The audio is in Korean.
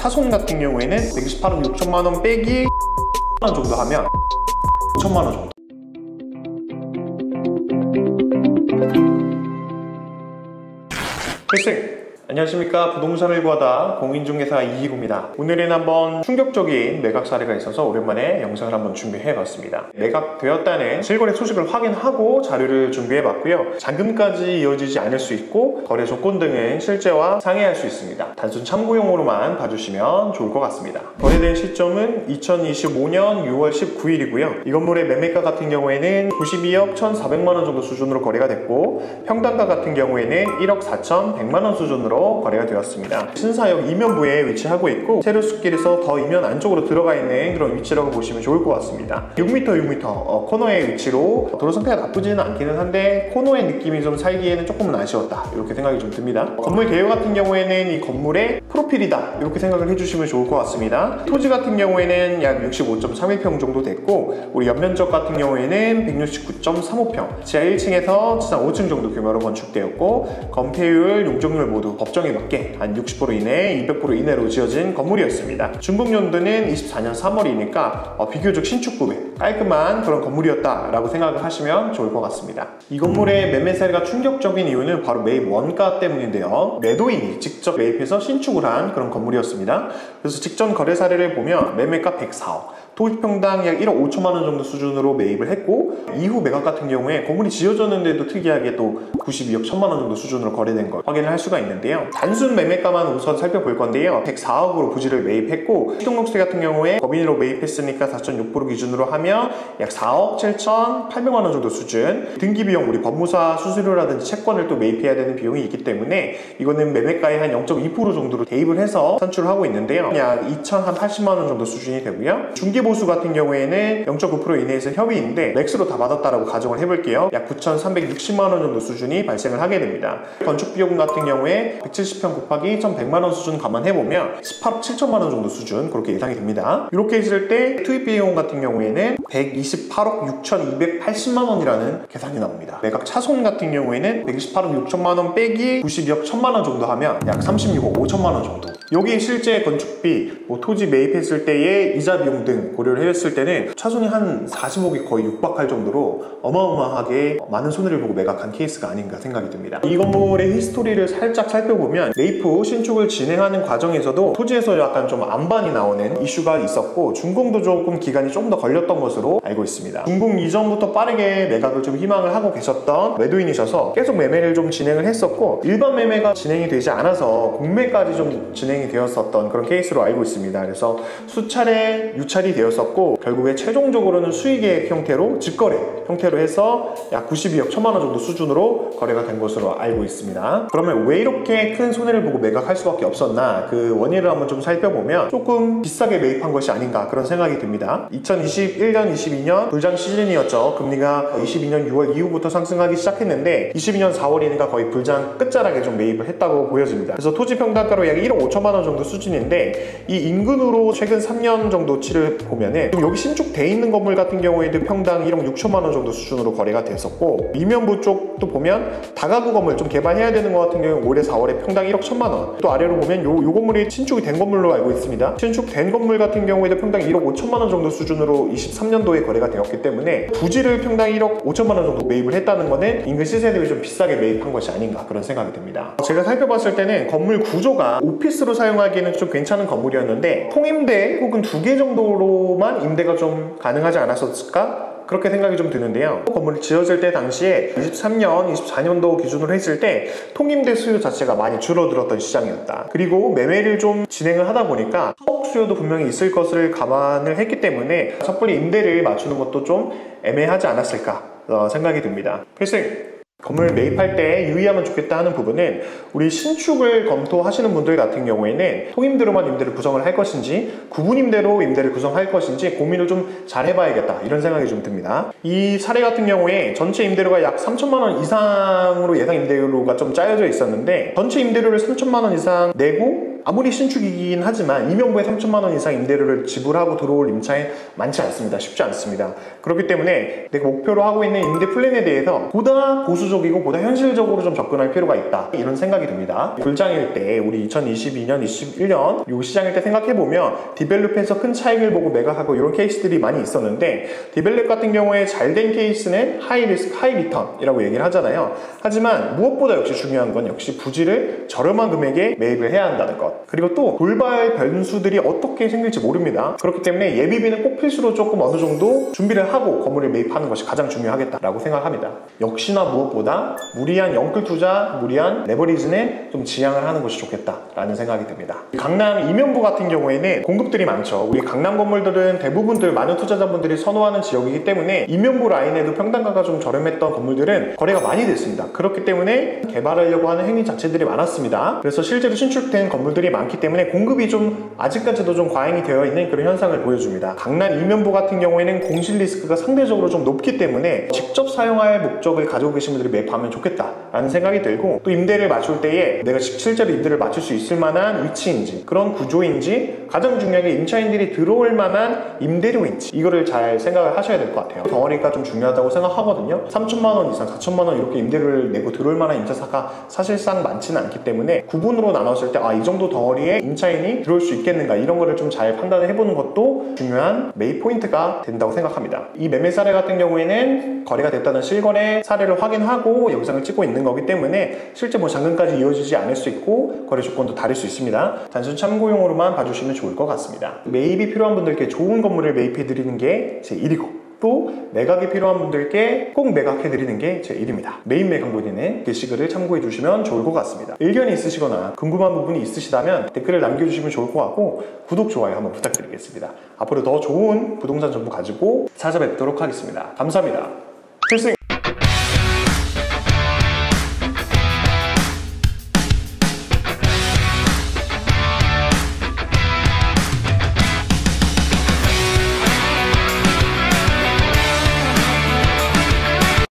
차손 같은 경우에는 128억 6천만 원 빼기 1원 정도 하면 5천만 원 정도. 필승! 안녕하십니까. 부동산을 구하다 공인중개사 이희구입니다. 오늘은 한번 충격적인 매각 사례가 있어서 오랜만에 영상을 한번 준비해봤습니다. 매각되었다는 실거래 소식을 확인하고 자료를 준비해봤고요. 잔금까지 이어지지 않을 수 있고 거래 조건 등은 실제와 상회할 수 있습니다. 단순 참고용으로만 봐주시면 좋을 것 같습니다. 거래된 시점은 2025년 6월 19일이고요. 이 건물의 매매가 같은 경우에는 92억 1,400만 원 정도 수준으로 거래가 됐고, 평당가 같은 경우에는 1억 4,100만 원 수준으로 거래가 되었습니다. 신사역 이면부에 위치하고 있고 세로숲길에서 더 이면 안쪽으로 들어가 있는 그런 위치라고 보시면 좋을 것 같습니다. 6m 코너의 위치로 도로 상태가 나쁘지는 않기는 한데 코너의 느낌이 좀 살기에는 조금은 아쉬웠다, 이렇게 생각이 좀 듭니다. 건물 개요 같은 경우에는 이 건물의 프로필이다, 이렇게 생각을 해주시면 좋을 것 같습니다. 토지 같은 경우에는 약 65.31평 정도 됐고, 우리 연면적 같은 경우에는 169.35평, 지하 1층에서 지상 5층 정도 규모로 건축되었고, 건폐율, 용적률 모두 법정에 맞게 한 60% 이내, 200% 이내로 지어진 건물이었습니다. 준공연도는 24년 3월이니까 비교적 신축급의 깔끔한 그런 건물이었다라고 생각을 하시면 좋을 것 같습니다. 이 건물의 매매 사례가 충격적인 이유는 바로 매입 원가 때문인데요. 매도인이 직접 매입해서 신축을 한 그런 건물이었습니다. 그래서 직전 거래 사례를 보면 매매가 104억, 토지평당 약 1억 5천만 원 정도 수준으로 매입을 했고, 이후 매각 같은 경우에 건물이 지어졌는데도 특이하게 또 92억 1천만 원 정도 수준으로 거래된 걸 확인을 할 수가 있는데요. 단순 매매가만 우선 살펴볼 건데요. 104억으로 부지를 매입했고, 시동록세 같은 경우에 법인으로 매입했으니까 4.6% 기준으로 하면 약 4억 7,800만 원 정도 수준, 등기비용, 우리 법무사 수수료라든지 채권을 또 매입해야 되는 비용이 있기 때문에 이거는 매매가의 한 0.2% 정도로 대입을 해서 산출을 하고 있는데요. 약 2,080만 원 정도 수준이 되고요. 중개보수 같은 경우에는 0.9% 이내에서 협의인데 맥스로 다 받았다라고 가정을 해볼게요. 약 9,360만 원 정도 수준이 발생을 하게 됩니다. 건축비용 같은 경우에 170평 곱하기 1,100만 원 수준 감안해보면 18억 7천만 원 정도 수준, 그렇게 예상이 됩니다. 이렇게 했을 때 투입비용 같은 경우에는 128억 6,280만 원이라는 계산이 나옵니다. 매각 차손 같은 경우에는 128억 6천만 원 빼기 92억 1천만 원 정도 하면 약 36억 5천만 원 정도. 여기 실제 건축비, 토지 매입했을 때의 이자 비용 등 고려를 했을 때는 차손이 한 40억이 거의 육박할 정도로 어마어마하게 많은 손해를 보고 매각한 케이스가 아닌가 생각이 듭니다. 이 건물의 히스토리를 살짝 살펴보면 매입 후 신축을 진행하는 과정에서도 토지에서 약간 좀 안반이 나오는 이슈가 있었고, 준공도 조금 기간이 조금 더 걸렸던 것으로 알고 있습니다. 준공 이전부터 빠르게 매각을 좀 희망을 하고 계셨던 매도인이셔서 계속 매매를 좀 진행을 했었고, 일반 매매가 진행이 되지 않아서 공매까지 좀 진행이 되었었던 그런 케이스로 알고 있습니다. 그래서 수차례 유찰이 되었었고, 결국에 최종적으로는 수익의 형태로 직거래 형태로 해서 약 92억 1천만 원 정도 수준으로 거래가 된 것으로 알고 있습니다. 그러면 왜 이렇게 큰 손해를 보고 매각할 수밖에 없었나, 그 원인을 한번 좀 살펴보면 조금 비싸게 매입한 것이 아닌가 그런 생각이 듭니다. 2021년, 22년 불장 시즌이었죠. 금리가 22년 6월 이후부터 상승하기 시작했는데 22년 4월이니까 거의 불장 끝자락에 좀 매입을 했다고 보여집니다. 그래서 토지 평당가로 약 1억 5천만 원 정도 수준인데, 이 인근으로 최근 3년 정도치를 보면은 여기 신축돼 있는 건물 같은 경우에도 평당 1억 6천만 원 정도 수준으로 거래가 됐었고, 이면부 쪽도 보면 다가구 건물 좀 개발해야 되는 것 같은 경우는 올해 4월에 평당 1억 1천만 원, 또 아래로 보면 요 건물이 신축이 된 건물로 알고 있습니다. 신축된 건물 같은 경우에도 평당 1억 5천만 원 정도 수준으로 23년도에 거래가 되었기 때문에 부지를 평당 1억 5천만 원 정도 매입을 했다는 거는 인근 시세 대비 좀 비싸게 매입한 것이 아닌가 그런 생각이 듭니다. 제가 살펴봤을 때는 건물 구조가 오피스로 사용하기에는 좀 괜찮은 건물이었는데 통임대 혹은 2개 정도로만 임대가 좀 가능하지 않았었을까? 그렇게 생각이 좀 드는데요. 건물이 지어질 때 당시에 23년, 24년도 기준으로 했을 때 통임대 수요 자체가 많이 줄어들었던 시장이었다. 그리고 매매를 좀 진행을 하다 보니까 사업 수요도 분명히 있을 것을 감안을 했기 때문에 섣불리 임대를 맞추는 것도 좀 애매하지 않았을까 생각이 듭니다. 필승! 건물 매입할 때 유의하면 좋겠다 하는 부분은, 우리 신축을 검토하시는 분들 같은 경우에는 통임대로만 임대를 구성을 할 것인지 구분임대로 임대를 구성할 것인지 고민을 좀 잘 해봐야겠다, 이런 생각이 좀 듭니다. 이 사례 같은 경우에 전체 임대료가 약 3천만 원 이상으로 예상 임대료가 좀 짜여져 있었는데, 전체 임대료를 3천만 원 이상 내고 아무리 신축이긴 하지만 이명부에 3천만 원 이상 임대료를 지불하고 들어올 임차인 많지 않습니다. 쉽지 않습니다. 그렇기 때문에 내가 목표로 하고 있는 임대 플랜에 대해서 보다 보수적이고 보다 현실적으로 좀 접근할 필요가 있다, 이런 생각이 듭니다. 불장일 때 우리 2022년, 21년 요 시장일 때 생각해보면 디벨롭에서 큰 차익을 보고 매각하고 이런 케이스들이 많이 있었는데, 디벨롭 같은 경우에 잘된 케이스는 하이 리스크 하이 리턴이라고 얘기를 하잖아요. 하지만 무엇보다 역시 중요한 건 역시 부지를 저렴한 금액에 매입을 해야 한다는 것, 그리고 또 돌발 변수들이 어떻게 생길지 모릅니다. 그렇기 때문에 예비비는 꼭 필수로 조금 어느 정도 준비를 하고 건물을 매입하는 것이 가장 중요하겠다라고 생각합니다. 역시나 무엇보다 무리한 영끌 투자, 무리한 레버리지는 좀 지양을 하는 것이 좋겠다라는 생각이 듭니다. 강남 이면부 같은 경우에는 공급들이 많죠. 우리 강남 건물들은 대부분들 많은 투자자분들이 선호하는 지역이기 때문에 이면부 라인에도 평당가가 좀 저렴했던 건물들은 거래가 많이 됐습니다. 그렇기 때문에 개발하려고 하는 행위 자체들이 많았습니다. 그래서 실제로 신축된 건물들이 많기 때문에 공급이 좀 아직까지도 좀 과잉이 되어 있는 그런 현상을 보여줍니다. 강남 이면부 같은 경우에는 공실 리스크가 상대적으로 좀 높기 때문에 직접 사용할 목적을 가지고 계신 분들이 매입하면 좋겠다라는 생각이 들고, 또 임대를 맞출 때에 내가 실제로 임대를 맞출 수 있을 만한 위치인지, 그런 구조인지, 가장 중요하게 임차인들이 들어올 만한 임대료인지, 이거를 잘 생각을 하셔야 될 것 같아요. 덩어리가 좀 중요하다고 생각하거든요. 3천만 원 이상, 4천만 원 이렇게 임대료를 내고 들어올 만한 임차사가 사실상 많지는 않기 때문에 구분으로 나눴을 때 이 정도 덩어리에 임차인이 들어올 수 있겠는가, 이런 거를 좀 잘 판단을 해보는 것도 중요한 매입 포인트가 된다고 생각합니다. 이 매매 사례 같은 경우에는 거래가 됐다는 실거래 사례를 확인하고 영상을 찍고 있는 거기 때문에 실제 뭐 잔금까지 이어지지 않을 수 있고 거래 조건도 다를 수 있습니다. 단순 참고용으로만 봐주시면 좋을 것 같습니다. 매입이 필요한 분들께 좋은 건물을 매입해 드리는 게 제 일이고, 또 매각이 필요한 분들께 꼭 매각해 드리는 게 제 일입니다. 메인 매각 문의는 게시글을 참고해 주시면 좋을 것 같습니다. 의견이 있으시거나 궁금한 부분이 있으시다면 댓글을 남겨주시면 좋을 것 같고, 구독, 좋아요 한번 부탁드리겠습니다. 앞으로 더 좋은 부동산 정보 가지고 찾아뵙도록 하겠습니다. 감사합니다. 필승!